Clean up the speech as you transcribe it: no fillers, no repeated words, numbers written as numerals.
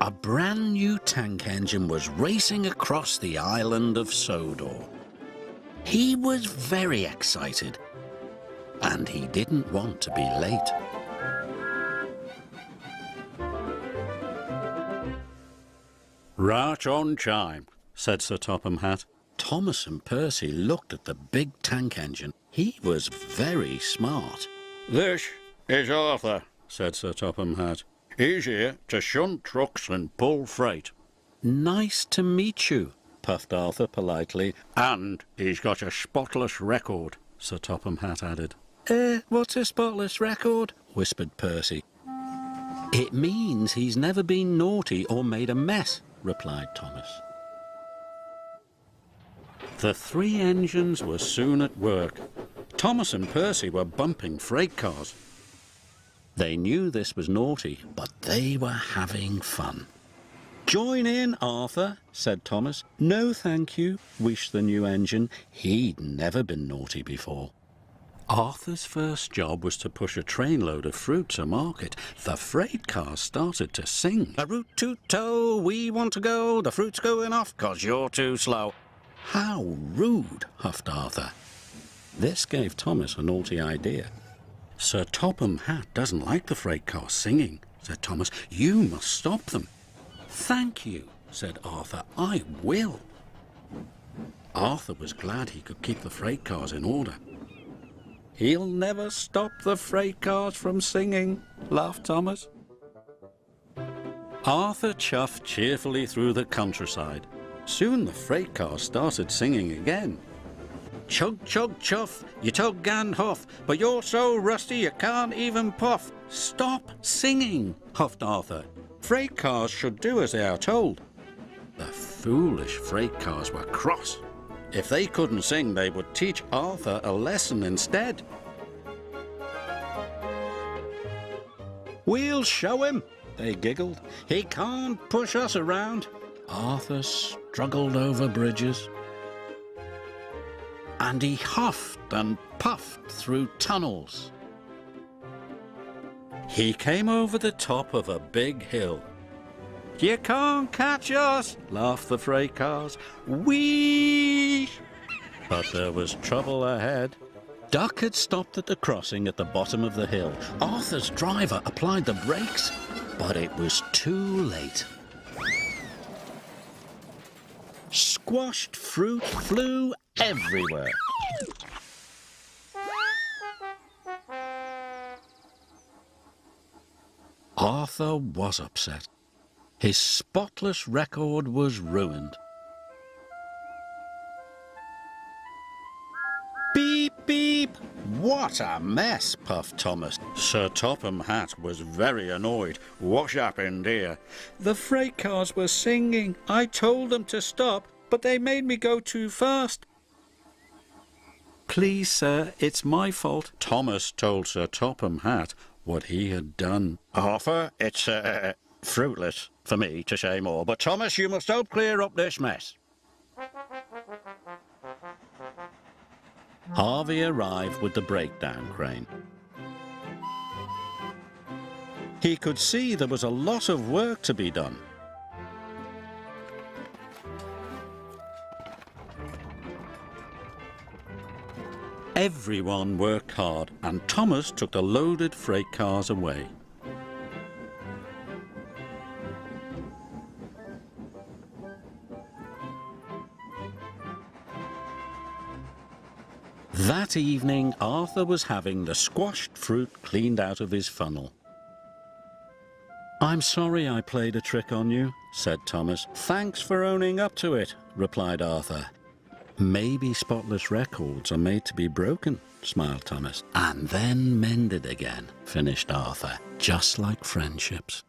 A brand new tank engine was racing across the island of Sodor. He was very excited, and he didn't want to be late. Right on time, said Sir Topham Hatt. Thomas and Percy looked at the big tank engine. He was very smart. This is Arthur, said Sir Topham Hatt. He's here to shunt trucks and pull freight. Nice to meet you, puffed Arthur politely. And he's got a spotless record, Sir Topham Hatt added. What's a spotless record? Whispered Percy. It means he's never been naughty or made a mess, replied Thomas. The three engines were soon at work. Thomas and Percy were bumping freight cars. They knew this was naughty, but they were having fun. Join in, Arthur, said Thomas. No, thank you, wished the new engine. He'd never been naughty before. Arthur's first job was to push a trainload of fruit to market. The freight cars started to sing. A root to toe, we want to go. The fruit's going off 'cause you're too slow. How rude, huffed Arthur. This gave Thomas a naughty idea. Sir Topham Hatt doesn't like the freight cars singing, said Thomas. You must stop them. Thank you, said Arthur. I will. Arthur was glad he could keep the freight cars in order. He'll never stop the freight cars from singing, laughed Thomas. Arthur chuffed cheerfully through the countryside. Soon the freight cars started singing again. Chug, chug, chuff, you tug and huff, but you're so rusty you can't even puff. Stop singing, huffed Arthur. Freight cars should do as they are told. The foolish freight cars were cross. If they couldn't sing, they would teach Arthur a lesson instead. We'll show him, they giggled. He can't push us around. Arthur struggled over bridges. And he huffed and puffed through tunnels. He came over the top of a big hill. You can't catch us, laughed the freight cars. Whee! But there was trouble ahead. Duck had stopped at the crossing at the bottom of the hill. Arthur's driver applied the brakes, but it was too late. Squashed fruit flew everywhere. Arthur was upset. His spotless record was ruined. Beep, beep! What a mess, puffed Thomas. Sir Topham Hatt was very annoyed. What's happened here? The freight cars were singing. I told them to stop, but they made me go too fast. Please, sir, it's my fault. Thomas told Sir Topham Hatt what he had done. Arthur, it's fruitless for me to say more, but Thomas, you must help clear up this mess. Harvey arrived with the breakdown crane. He could see there was a lot of work to be done. Everyone worked hard, and Thomas took the loaded freight cars away. That evening, Arthur was having the squashed fruit cleaned out of his funnel. I'm sorry I played a trick on you, said Thomas. Thanks for owning up to it, replied Arthur. Maybe spotless records are made to be broken, smiled Thomas. And then mended again, finished Arthur, just like friendships.